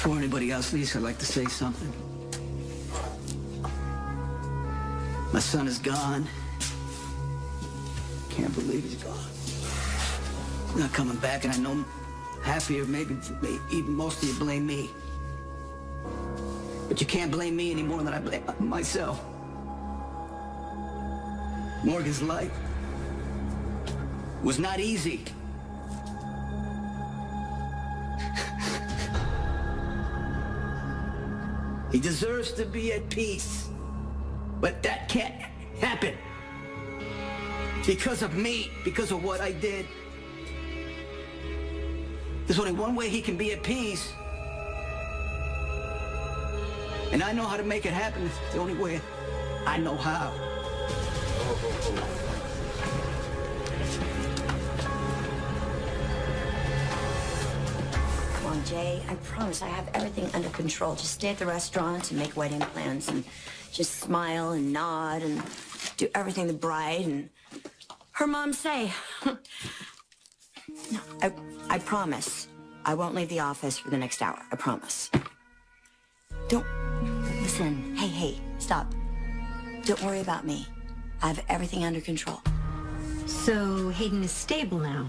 Before anybody else leaves, I'd like to say something. My son is gone. Can't believe he's gone. He's not coming back, and I know half of you, maybe even most of you, blame me. But you can't blame me any more than I blame myself. Morgan's life was not easy. He deserves to be at peace, but that can't happen. Because of me, because of what I did. There's only one way he can be at peace. And I know how to make it happen. It's the only way I know how. Come on, Jay. I promise I have everything under control. Just stay at the restaurant and make wedding plans and just smile and nod and do everything the bride and her mom say. No, I promise. I won't leave the office for the next hour. I promise. Don't... Listen. Hey, stop. Don't worry about me. I have everything under control. So Hayden is stable now.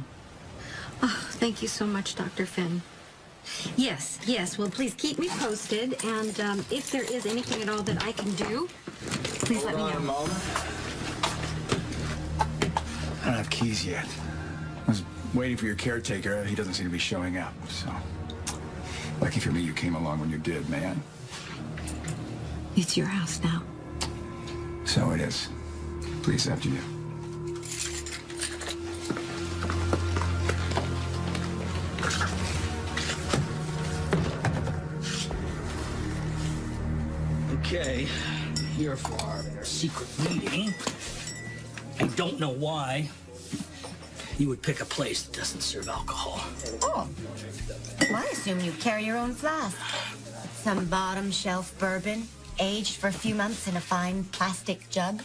Oh, thank you so much, Dr. Finn. Yes. Well, please keep me posted, and if there is anything at all that I can do, please let me know. Hold on a moment. I don't have keys yet. I was waiting for your caretaker. He doesn't seem to be showing up, so... Lucky for me you came along when you did, man. It's your house now. So it is. Please, after you. Okay, here for our secret meeting. I don't know why you would pick a place that doesn't serve alcohol. Oh. Well, I assume you carry your own flask. Some bottom shelf bourbon, aged for a few months in a fine plastic jug.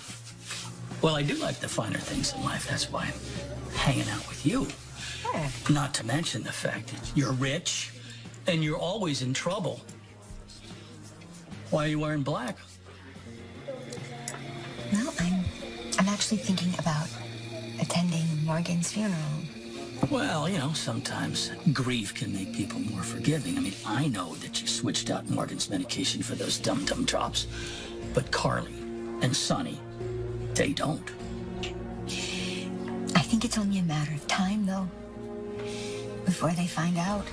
Well, I do like the finer things in life. That's why I'm hanging out with you. Yeah. Not to mention the fact that you're rich and you're always in trouble. Why are you wearing black? Well, I'm actually thinking about attending Morgan's funeral. Well, you know, sometimes grief can make people more forgiving. I mean, I know that you switched out Morgan's medication for those dum-dum drops, but Carly and Sonny, they don't. I think it's only a matter of time, though, before they find out.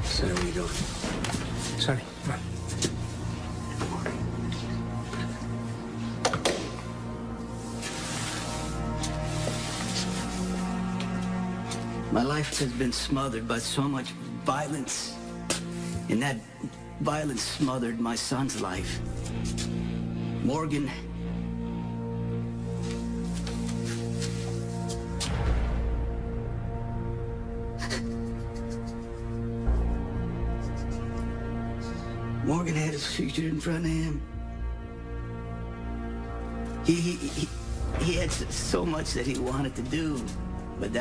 Sonny, what are you doing? Sonny, come on. My life has been smothered by so much violence, and that violence smothered my son's life. Morgan. Morgan had his future in front of him. He had so much that he wanted to do, but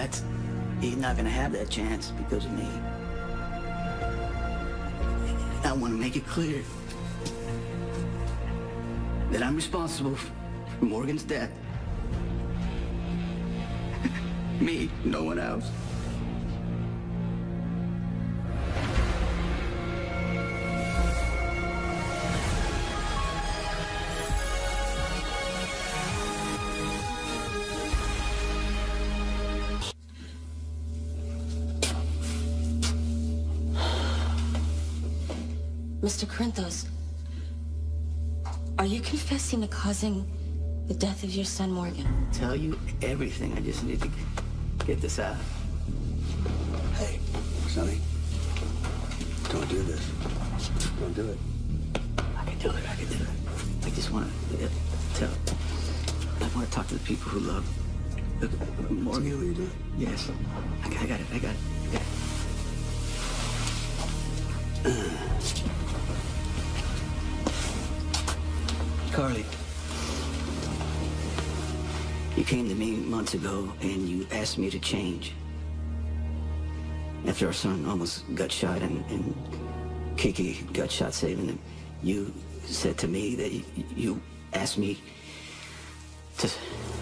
he's not gonna have that chance because of me. I want to make it clear that I'm responsible for Morgan's death. Me, no one else. Mr. Corinthos, are you confessing to causing the death of your son, Morgan? Tell you everything. I just need to get this out. Hey, Sonny. Don't do this. Don't do it. I can do it. I just want to tell. I want to talk to the people who love Morgan. Is that what you do? Yes. I got it. Carly, you came to me months ago and you asked me to change. After our son almost got shot and Kiki got shot saving him, you said to me that you asked me to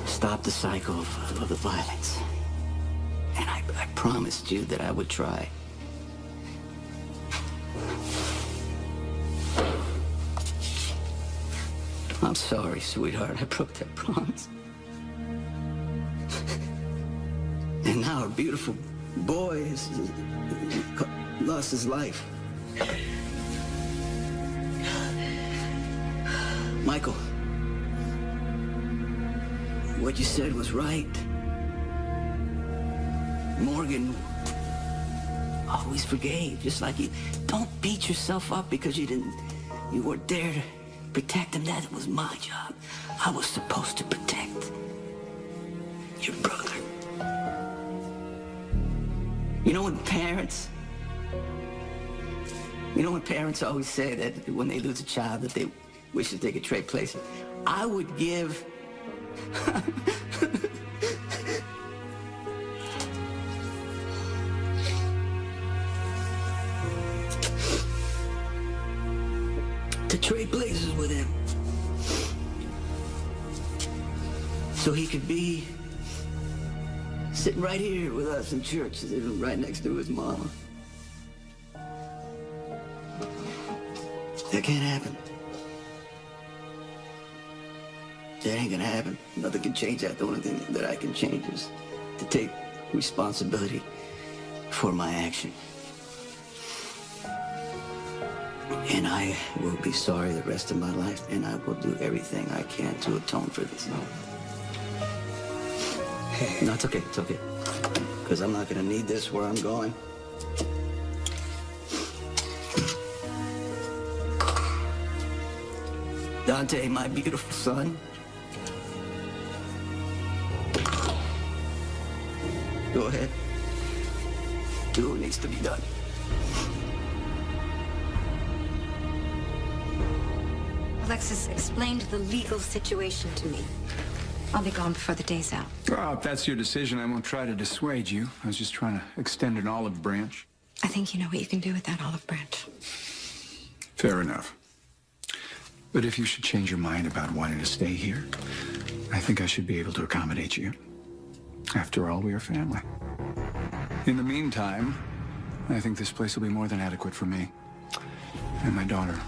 stop the cycle of the violence. And I promised you that I would try. I'm sorry, sweetheart. I broke that promise. And now our beautiful boy has lost his life. Michael, what you said was right. Morgan always forgave, just like you. Don't beat yourself up because you weren't there to protect him. That was my job. I was supposed to protect your brother. You know when parents always say that when they lose a child that they wish that they could trade places? I would give to trade places with him so he could be sitting right here with us in church, sitting right next to his mama. That can't happen. That ain't gonna happen. Nothing can change that. The only thing that I can change is to take responsibility for my action. And I will be sorry the rest of my life, and I will do everything I can to atone for this. No, it's okay, it's okay. Because I'm not gonna need this where I'm going. Dante, my beautiful son. Go ahead. Do what needs to be done. Alexis explained the legal situation to me. I'll be gone before the day's out. Well, if that's your decision, I won't try to dissuade you. I was just trying to extend an olive branch. I think you know what you can do with that olive branch. Fair enough. But if you should change your mind about wanting to stay here, I think I should be able to accommodate you. After all, we are family. In the meantime, I think this place will be more than adequate for me and my daughter.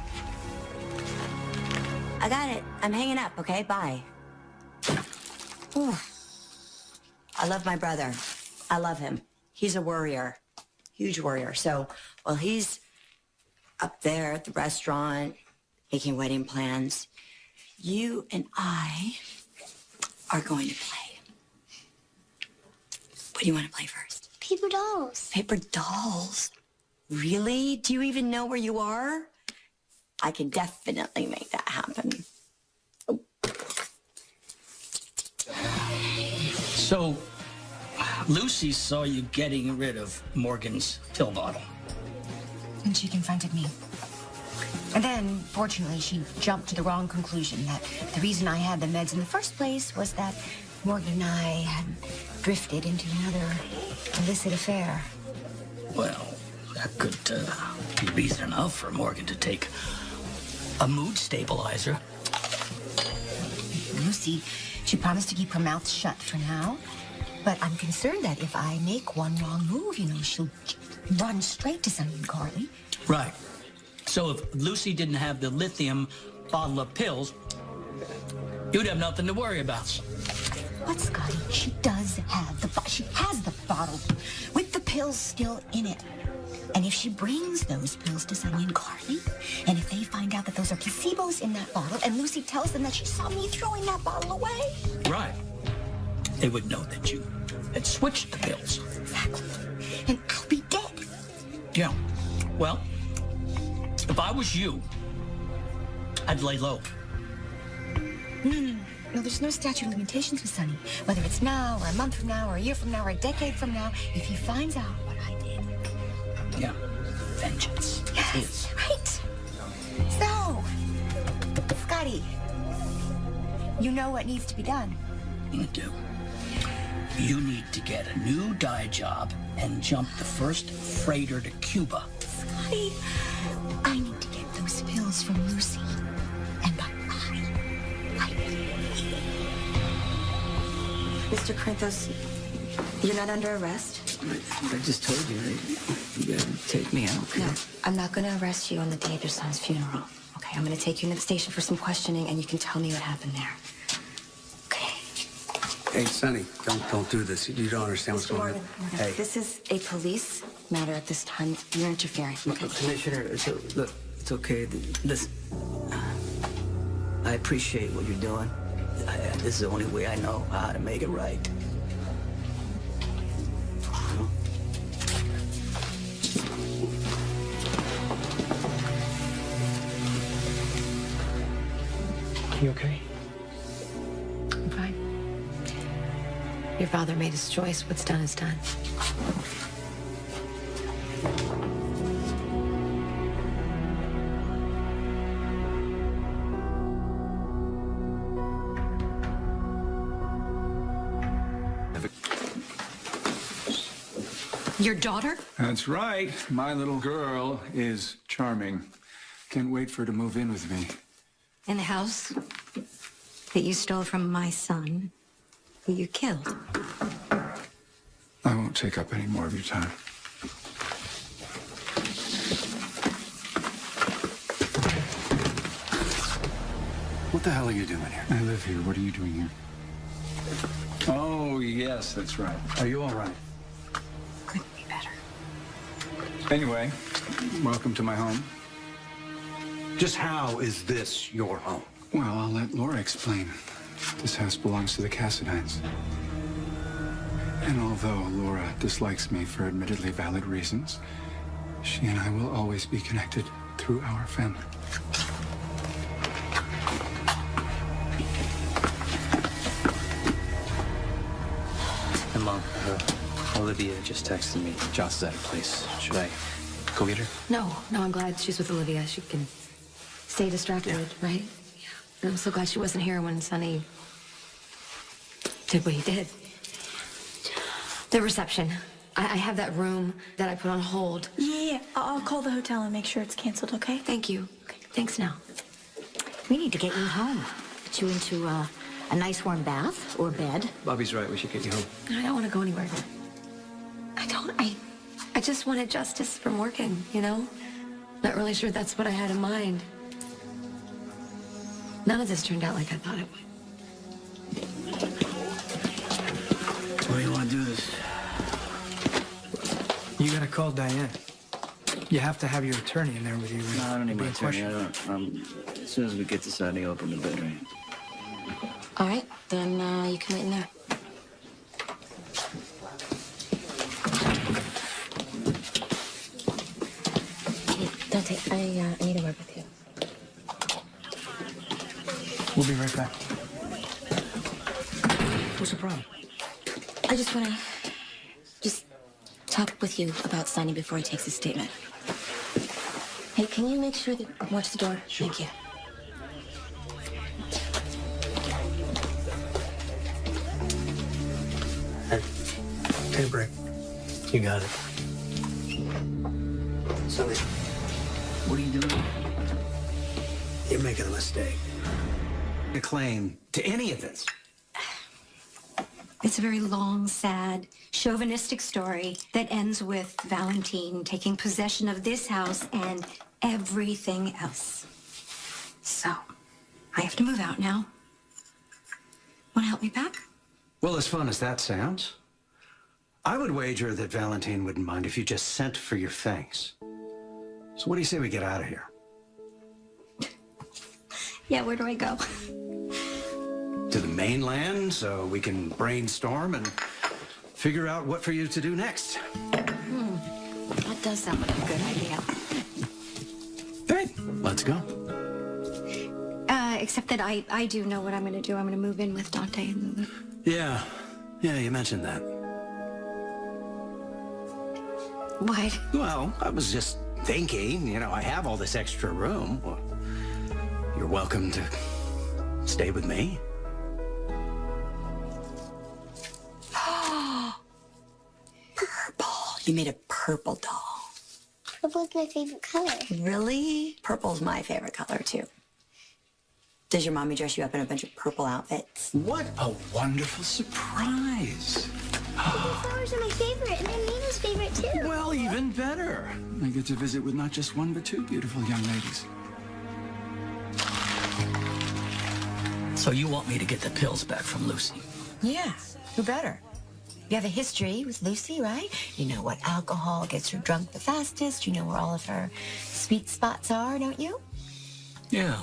I got it. I'm hanging up, okay? Bye. Ooh. I love my brother. I love him. He's a warrior. Huge warrior. So, while he's up there at the restaurant, making wedding plans, you and I are going to play. What do you want to play first? Paper dolls. Paper dolls? Really? Do you even know where you are? I can definitely make that happen. Oh. So, Lucy saw you getting rid of Morgan's pill bottle. And she confronted me. And then, fortunately, she jumped to the wrong conclusion that the reason I had the meds in the first place was that Morgan and I had drifted into another illicit affair. Well, that could be reason enough for Morgan to take a mood stabilizer. Lucy, she promised to keep her mouth shut for now. But I'm concerned that if I make one wrong move, she'll run straight to Sonny and Carly. Right. So if Lucy didn't have the lithium bottle of pills, you'd have nothing to worry about. But, Scotty, she does have she has the bottle with the pills still in it. And if she brings those pills to Sonny and Carly, and if they find out that those are placebos in that bottle, and Lucy tells them that she saw me throwing that bottle away. Right. They would know that you had switched the pills. Exactly. And I'll be dead. Yeah. Well, if I was you, I'd lay low. No, there's no statute of limitations with Sonny. Whether it's now, or a month from now, or a year from now, or a decade from now, if he finds out what I did. Yeah. Vengeance. Yes, right. So, Scotty, you know what needs to be done. You do. You need to get a new dye job and jump the first freighter to Cuba. Scotty. Scotty, I need to get those pills from Lucy. And by I mean Mr. Corinthos, you're not under arrest. I just told you, you gotta take me out. No, I'm not going to arrest you on the day of your son's funeral. Okay, I'm going to take you into the station for some questioning, and you can tell me what happened there. Okay. Hey, Sonny, don't do this. You don't understand what's Mr. going on. Morgan, Hey, this is a police matter at this time. You're interfering, okay? Commissioner, look, it's okay. Listen, I appreciate what you're doing. This is the only way I know how to make it right. You okay? I'm fine. Your father made his choice. What's done is done. Your daughter? That's right. My little girl is charming. Can't wait for her to move in with me. In the house that you stole from my son, who you killed. I won't take up any more of your time. what the hell are you doing here? I live here. What are you doing here? Oh, yes, that's right. Are you all right? Couldn't be better. Anyway, welcome to my home. Just how is this your home? Well, I'll let Laura explain. This house belongs to the Cassidines. And although Laura dislikes me for admittedly valid reasons, she and I will always be connected through our family. And Mom, Olivia just texted me. Joss is at a place. Should I go get her? No, I'm glad she's with Olivia. She can stay distracted, right? Yeah. And I'm so glad she wasn't here when Sonny did what he did. The reception. I have that room that I put on hold. Yeah. I'll call the hotel and make sure it's canceled, okay? Thank you. Thanks now. We need to get you home. Get you into a nice warm bath or bed. Bobby's right. We should get you home. I don't want to go anywhere. I just wanted justice from Morgan, you know? Not really sure that's what I had in mind. None of this turned out like I thought it would. Where do you want to do this? You gotta call Diane. You have to have your attorney in there with you. No, I don't need my Be in attorney. question. As soon as we get this out, I open the bedroom. All right, then you can wait in there. Hey, Dante, I need a word with you. We'll be right back. What's the problem? I just want to talk with you about Sonny before he takes his statement. Hey, can you make sure that watch the door? Sure. Thank you. Hey, take a break. You got it. Sonny, what are you doing? You're making a mistake. A claim to any of this. It's a very long, sad, chauvinistic story that ends with Valentine taking possession of this house and everything else. So, I have to move out now. Want to help me pack? Well, as fun as that sounds, I would wager that Valentine wouldn't mind if you just sent for your things. So what do you say we get out of here? Yeah, where do I go? To the mainland so we can brainstorm and figure out what for you to do next. That does sound like a good idea. Great. Let's go. Except that I do know what I'm going to do. I'm going to move in with Dante and Lulu. Yeah, you mentioned that. What? Well, I was just thinking, I have all this extra room. Well, you're welcome to stay with me. Purple. You made a purple doll. Purple's my favorite color. Really? Purple's my favorite color, too. Does your mommy dress you up in a bunch of purple outfits? What a wonderful surprise. Flowers are my favorite, and they're Nina's favorite, too. Well, even better. I get to visit with not just one, but two beautiful young ladies. So you want me to get the pills back from Lucy? Yeah, who better? You have a history with Lucy, right? You know what alcohol gets her drunk the fastest. You know where all of her sweet spots are, don't you? Yeah,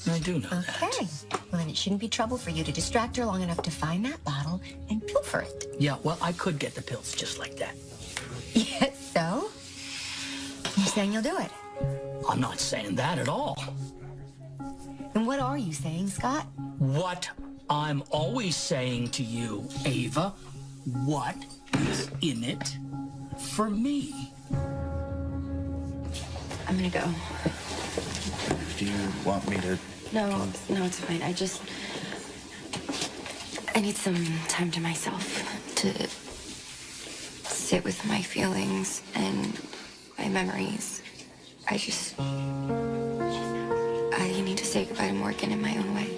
I do know that. Okay. Well, then it shouldn't be trouble for you to distract her long enough to find that bottle and pilfer it. Yeah, well, I could get the pills just like that. Yes, so? You're saying you'll do it? I'm not saying that at all. And what are you saying, Scott? What I'm always saying to you, Ava, what is in it for me? I'm gonna go. Do you want me to? No, it's fine. I need some time to myself to sit with my feelings and my memories. I need to say goodbye to Morgan in my own way.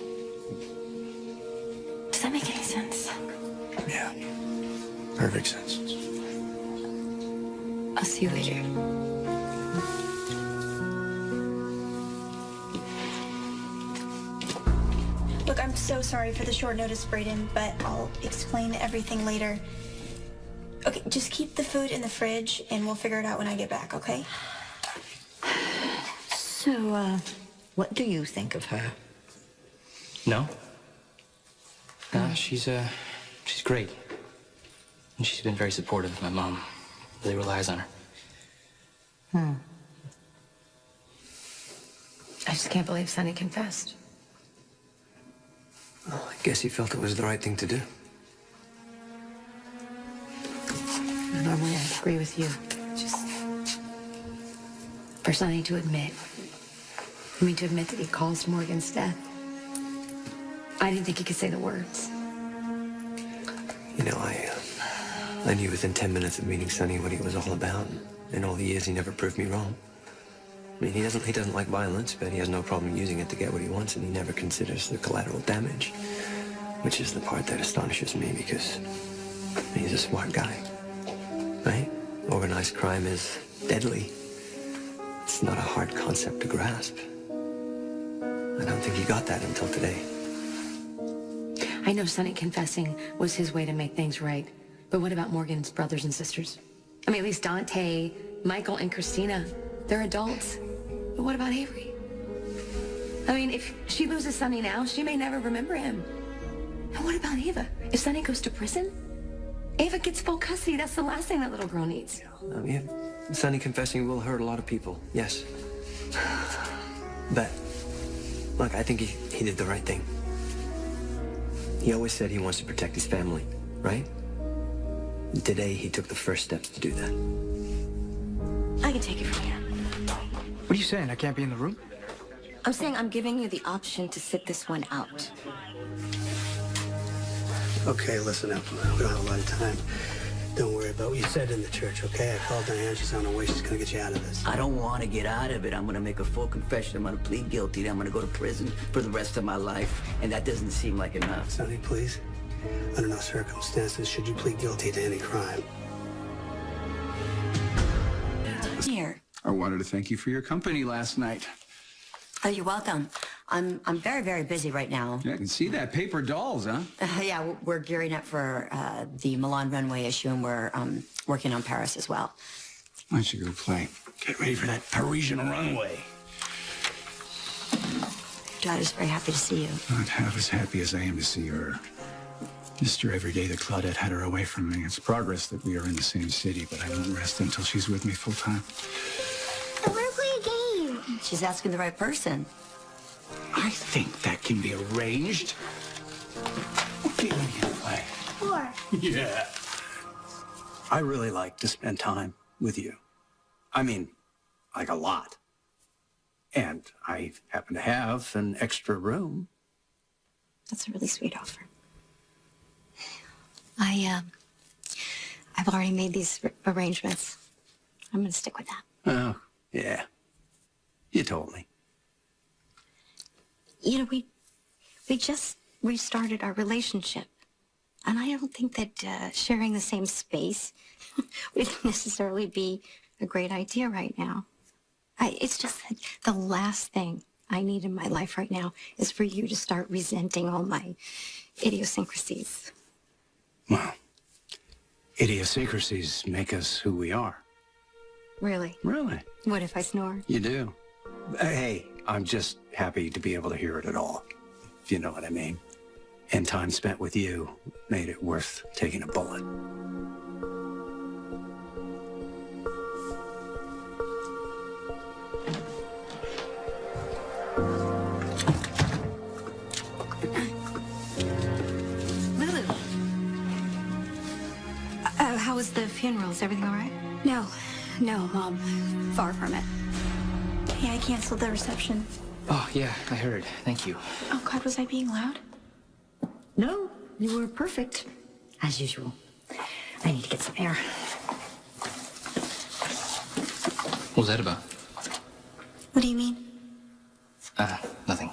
Does that make any sense? Yeah. Perfect sense. I'll see you later. Look, I'm so sorry for the short notice, Brayden, but I'll explain everything later. Okay, just keep the food in the fridge, and we'll figure it out when I get back, okay? So, what do you think of her? No. She's great. And she's been very supportive. My mom really relies on her. I just can't believe Sonny confessed. Well, I guess he felt it was the right thing to do. Normally I agree with you. Just for Sonny to admit. To admit that he caused Morgan's death. I didn't think he could say the words. You know, I knew within 10 minutes of meeting Sonny what he was all about. In all the years, he never proved me wrong. I mean, he doesn't like violence, but he has no problem using it to get what he wants, and he never considers the collateral damage, which is the part that astonishes me because he's a smart guy, right? Organized crime is deadly. It's not a hard concept to grasp. I don't think he got that until today. I know Sonny confessing was his way to make things right. But what about Morgan's brothers and sisters? I mean, at least Dante, Michael, and Christina, they're adults. But what about Avery? I mean, if she loses Sonny now, she may never remember him. And what about Ava? If Sonny goes to prison, Ava gets full custody. That's the last thing that little girl needs. I mean, Sonny confessing will hurt a lot of people, yes. But, look, I think he did the right thing. He always said he wants to protect his family, right? Today, he took the first steps to do that. I can take it from here. What are you saying? I can't be in the room? I'm saying I'm giving you the option to sit this one out. Okay, listen up. We don't have a lot of time. Don't worry about what you said in the church, okay? I called Diane. She's on her way. She's gonna get you out of this. I don't want to get out of it. I'm gonna make a full confession. I'm gonna plead guilty. I'm gonna go to prison for the rest of my life. And that doesn't seem like enough. Sonny, please. Under no circumstances should you plead guilty to any crime. Here. I wanted to thank you for your company last night. Oh, you're welcome. I'm very, very busy right now. Yeah, I can see that. Paper dolls, huh? Yeah, we're gearing up for the Milan runway issue, and we're working on Paris as well. Why don't you go play? Get ready for that Parisian runway. Dad is very happy to see you. Not half as happy as I am to see her. Missed her every day that Claudette had her away from me. It's progress that we are in the same city, but I won't rest until she's with me full time. I want to play a game. She's asking the right person. I think that can be arranged. What game are you gonna play? 4. Yeah. I really like to spend time with you. I mean, like a lot. And I happen to have an extra room. That's a really sweet offer. I've already made these arrangements. I'm going to stick with that. Oh, yeah. You told me. You know, we just restarted our relationship. And I don't think that sharing the same space would necessarily be a great idea right now. It's just that the last thing I need in my life right now is for you to start resenting all my idiosyncrasies. Well, idiosyncrasies make us who we are. Really? Really? What if I snore? You do. Hey, I'm just happy to be able to hear it at all, if you know what I mean. And time spent with you made it worth taking a bullet. Lulu. How was the funeral? Is everything all right? No, Mom. Far from it. Hey, I canceled the reception. Oh, yeah, I heard. Thank you. Oh, God, was I being loud? No, you were perfect, as usual. I need to get some air. What was that about? What do you mean? Nothing.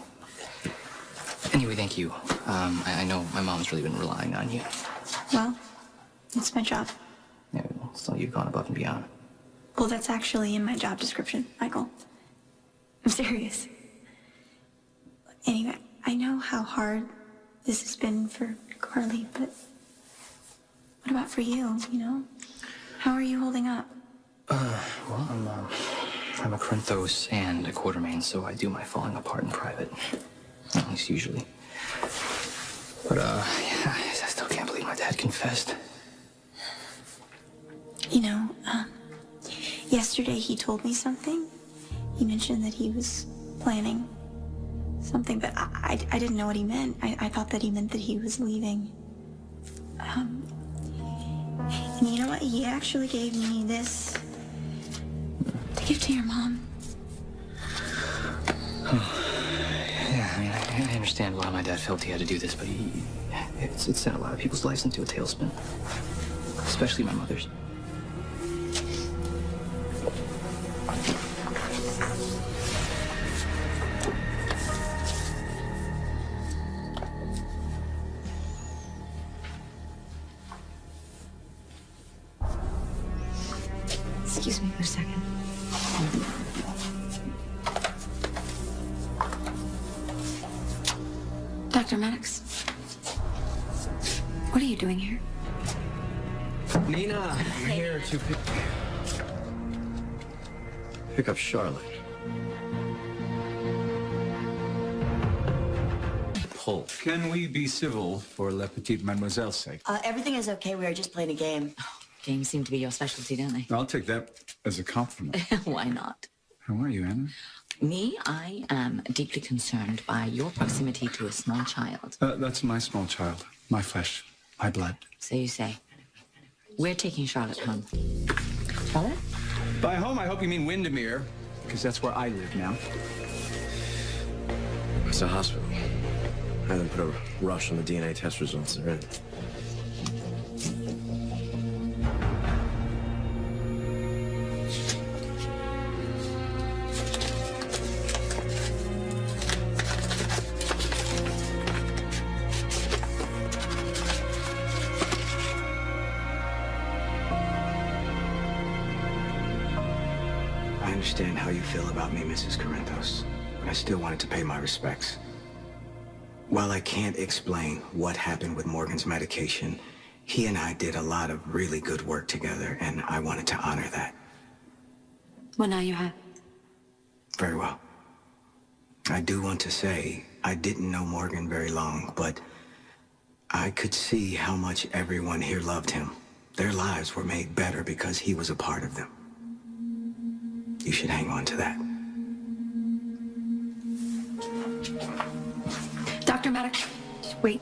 Anyway, thank you. I know my mom's really been relying on you. Well, it's my job. Yeah, so you've gone above and beyond. Well, that's actually in my job description, Michael. I'm serious. Anyway, I know how hard this has been for Carly, but what about for you, you know? How are you holding up? Well, I'm a Corinthos and a Quartermain, so I do my falling apart in private. At least usually. But, yeah, I still can't believe my dad confessed. You know, yesterday he told me something. He mentioned that he was planning something, but I didn't know what he meant. I thought that he meant that he was leaving. And you know what? He actually gave me this to give to your mom. Yeah, I mean, I understand why my dad felt he had to do this, but it sent a lot of people's lives into a tailspin. Especially my mother's. Excuse me for a second. Dr. Maddox, what are you doing here? Nina, I'm here to pick up Charlotte. Pull. Can we be civil for La Petite Mademoiselle's sake? Everything is okay. We were just playing a game. Games seem to be your specialty, don't they? I'll take that as a compliment. Why not? How are you, Anna? Me, I am deeply concerned by your proximity to a small child. That's my small child. My flesh. My blood. So you say. We're taking Charlotte home. Charlotte? By home, I hope you mean Windermere, because that's where I live now. It's a hospital. I then put a rush on the DNA test results. They're in. I understand how you feel about me, Mrs. Corinthos, but I still wanted to pay my respects. While I can't explain what happened with Morgan's medication, he and I did a lot of really good work together, and I wanted to honor that. Well, now you have. Very well. I do want to say I didn't know Morgan very long, but I could see how much everyone here loved him. Their lives were made better because he was a part of them. You should hang on to that. Dr. Maddox, wait.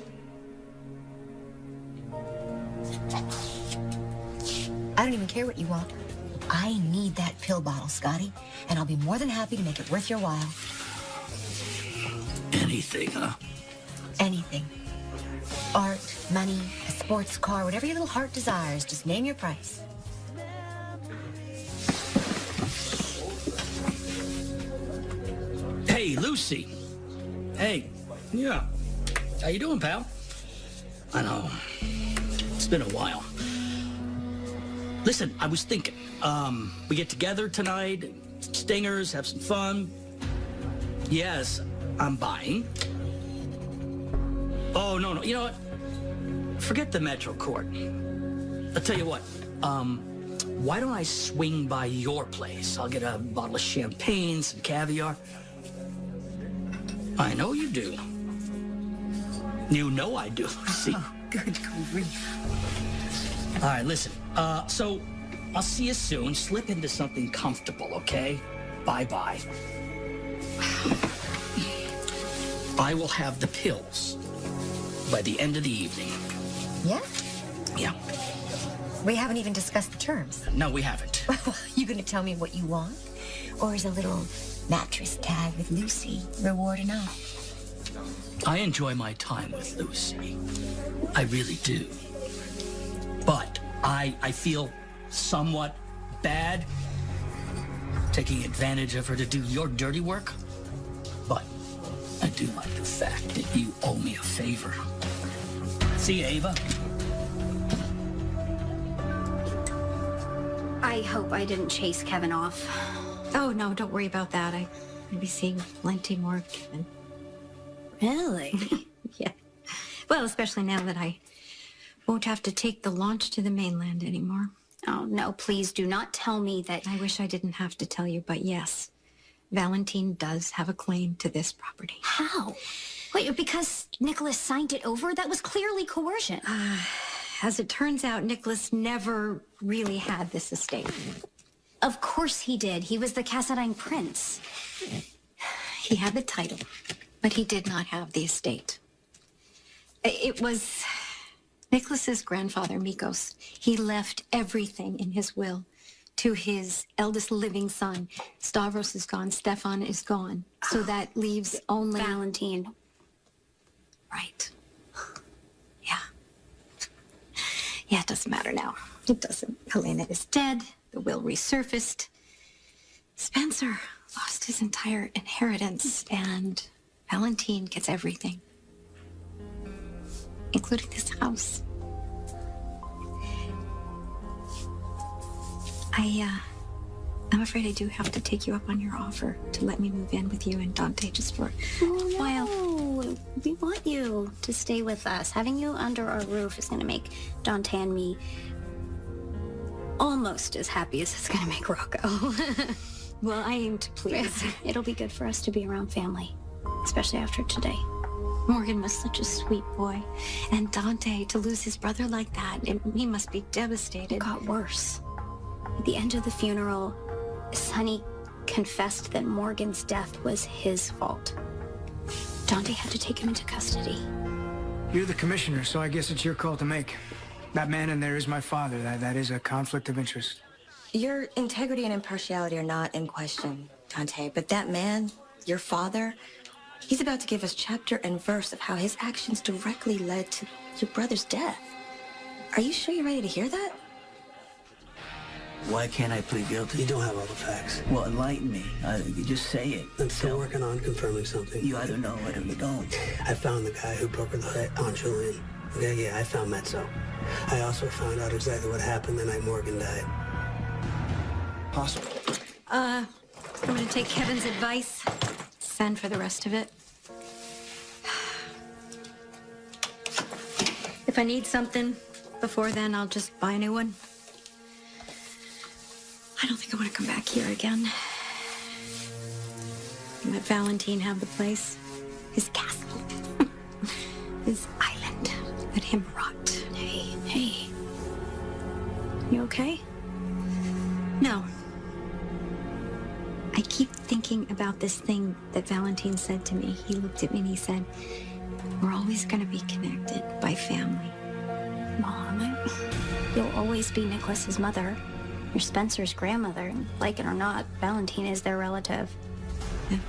I don't even care what you want. I need that pill bottle, Scotty, and I'll be more than happy to make it worth your while. Anything, huh? Anything. Art, money, a sports car, whatever your little heart desires, just name your price. Lucy. Hey. Yeah. How you doing, pal? I know. It's been a while. Listen, I was thinking, we get together tonight, stingers, have some fun. Yes, I'm buying. Oh, no, you know what? Forget the Metro Court. I'll tell you what, why don't I swing by your place? I'll get a bottle of champagne, some caviar. I know you do. You know I do. See? Oh, good grief. All right, listen. So I'll see you soon. Slip into something comfortable, okay? Bye-bye. I will have the pills by the end of the evening. Yeah? Yeah. We haven't even discussed the terms. No, we haven't. You gonna tell me what you want? Or is a little mattress tag with Lucy reward enough? I enjoy my time with Lucy. I really do. But I feel somewhat bad taking advantage of her to do your dirty work. But I do like the fact that you owe me a favor. See you, Ava. I hope I didn't chase Kevin off. Oh, no, don't worry about that. I'm going to be seeing plenty more of Kevin. Really? Yeah. Well, especially now that I won't have to take the launch to the mainland anymore. Oh, no, please do not tell me that... I wish I didn't have to tell you, but yes, Valentine does have a claim to this property. How? Wait, because Nicholas signed it over? That was clearly coercion. As it turns out, Nicholas never really had this estate. Of course he did. He was the Cassadine prince. He had the title, but he did not have the estate. It was Nicholas's grandfather, Mikos. He left everything in his will to his eldest living son. Stavros is gone, Stefan is gone. So that leaves only... Valentine. Right. Yeah. Yeah, it doesn't matter now. It doesn't. Helena is dead. The will resurfaced. Spencer lost his entire inheritance, and Valentine gets everything, including this house. I'm afraid I do have to take you up on your offer to let me move in with you and Dante just for a while. No, we want you to stay with us. Having you under our roof is going to make Dante and me almost as happy as it's going to make Rocco. Well, I aim to please. It'll be good for us to be around family, especially after today. Morgan was such a sweet boy. And Dante, to lose his brother like that, he must be devastated. It got worse. At the end of the funeral, Sonny confessed that Morgan's death was his fault. Dante had to take him into custody. You're the commissioner, so I guess it's your call to make. That man in there is my father. That is a conflict of interest. Your integrity and impartiality are not in question, Dante, but that man, your father, he's about to give us chapter and verse of how his actions directly led to your brother's death. Are you sure you're ready to hear that? Why can't I plead guilty? You don't have all the facts. Well, enlighten me. You just say it. I'm still working on confirming something. You either know it or you don't. I found the guy who brokered the hit on Julian. Okay, yeah, I found Mezzo. I also found out exactly what happened the night Morgan died. Possible. I'm gonna take Kevin's advice. Send for the rest of it. If I need something before then, I'll just buy a new one. I don't think I want to come back here again. Let Valentine have the place. His castle. His island. Let him rot. Hey. You okay? No. I keep thinking about this thing that Valentine said to me. He looked at me and he said, we're always going to be connected by family. Mom, you'll always be Nicholas's mother. You're Spencer's grandmother. Like it or not, Valentine is their relative. Yeah,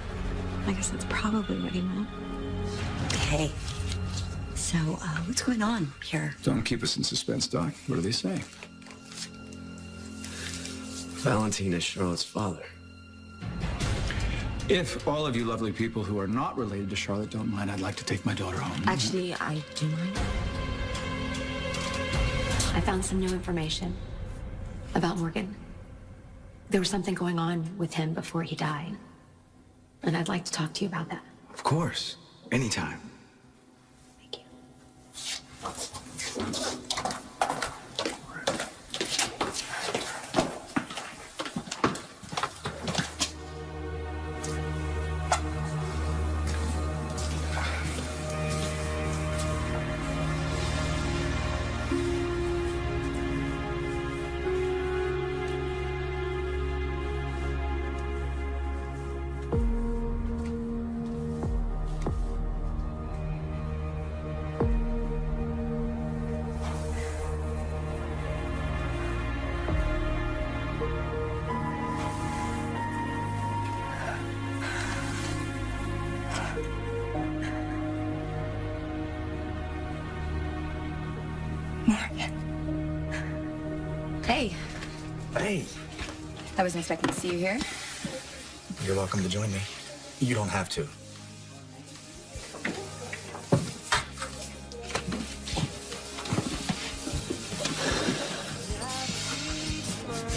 I guess that's probably what he meant. Hey, so what's going on here? Don't keep us in suspense, Doc. What do they say? Valentine is Charlotte's father. If all of you lovely people who are not related to Charlotte don't mind, I'd like to take my daughter home. Actually, I do mind. I found some new information about Morgan. There was something going on with him before he died. And I'd like to talk to you about that. Of course. Anytime. Thank you. Hey. Hey. I wasn't expecting to see you here. You're welcome to join me. You don't have to.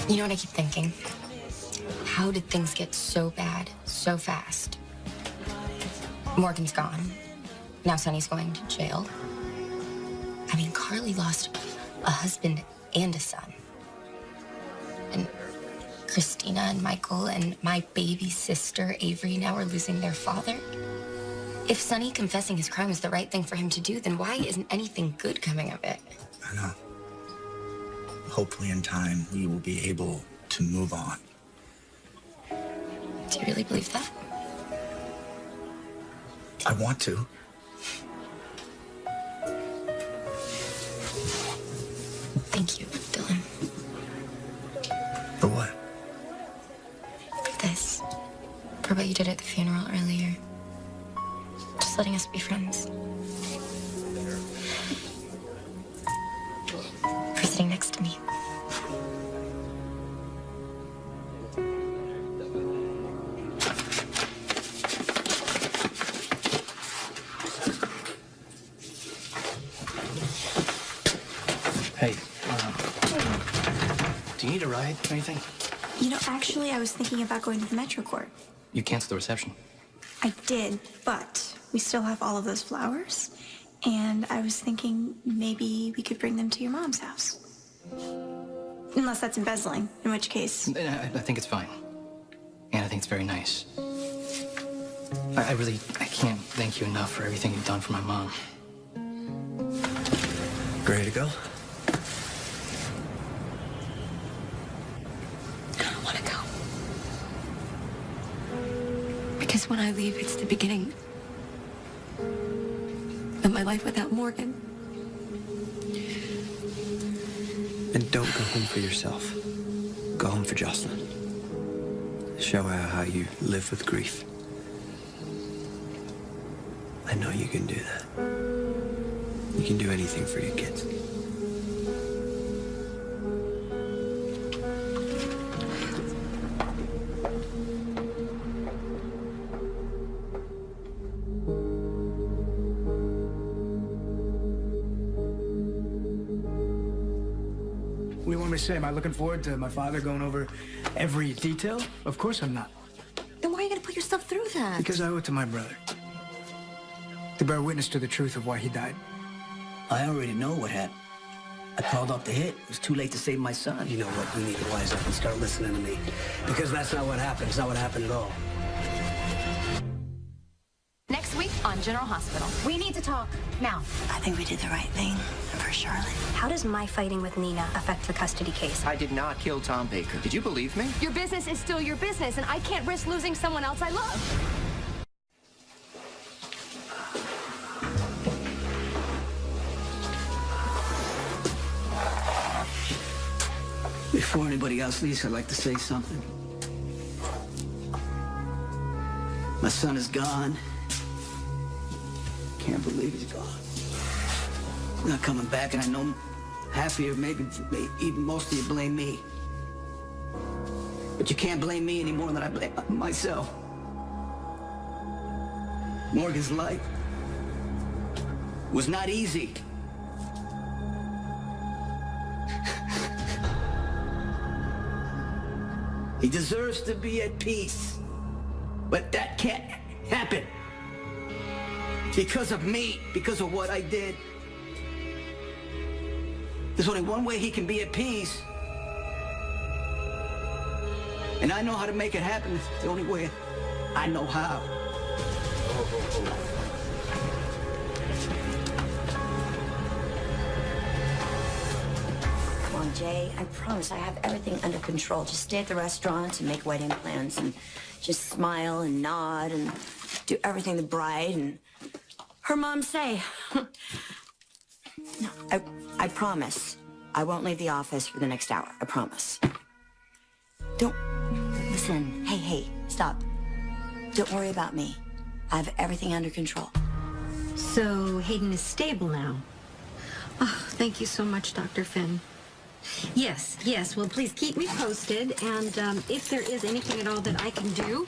You know what I keep thinking? How did things get so bad so fast? Morgan's gone. Now Sonny's going to jail. I mean, Carly lost a husband and a son. And Christina and Michael and my baby sister, Avery, now are losing their father. If Sonny confessing his crime is the right thing for him to do, then why isn't anything good coming of it? I know. Hopefully in time, we will be able to move on. Do you really believe that? I want to. Thank you, Dylan. For what? For this. For what you did at the funeral earlier. Just letting us be friends. For sitting next to me. Hey, do you need a ride or anything? You know, actually, I was thinking about going to the Metro Court. You canceled the reception. I did, but we still have all of those flowers. And I was thinking maybe we could bring them to your mom's house. Unless that's embezzling, in which case... I think it's fine. And I think it's very nice. I can't thank you enough for everything you've done for my mom. Ready to go? I don't want to go. Because when I leave, it's the beginning of my life without Morgan. And don't go home for yourself. Go home for Jocelyn. Show her how you live with grief. I know you can do that. You can do anything for your kids. What do you want me to say? Am I looking forward to my father going over every detail? Of course I'm not. Then why are you gonna put yourself through that? Because I owe it to my brother. To bear witness to the truth of why he died. I already know what happened. I called off the hit. It was too late to save my son. You know what? You need to wise up and start listening to me. Because that's not what happened. It's not what happened at all. Next week on General Hospital. We need to talk now. I think we did the right thing for Charlotte. How does my fighting with Nina affect the custody case? I did not kill Tom Baker. Did you believe me? Your business is still your business, and I can't risk losing someone else I love. Before anybody else leaves, I'd like to say something. My son is gone. Can't believe he's gone. He's not coming back, and I know half of you, maybe even most of you, blame me. But you can't blame me any more than I blame myself. Morgan's life was not easy. He deserves to be at peace, but that can't happen. Because of me, because of what I did. There's only one way he can be at peace. And I know how to make it happen. It's the only way I know how. Come on, Jay. I promise I have everything under control. Just stay at the restaurant and make wedding plans and just smile and nod and do everything the bride and her mom say. No, I promise. I won't leave the office for the next hour. I promise. Don't... Listen. Hey, stop. Don't worry about me. I have everything under control. So Hayden is stable now. Oh, thank you so much, Dr. Finn. Yes, well, please keep me posted, and if there is anything at all that I can do,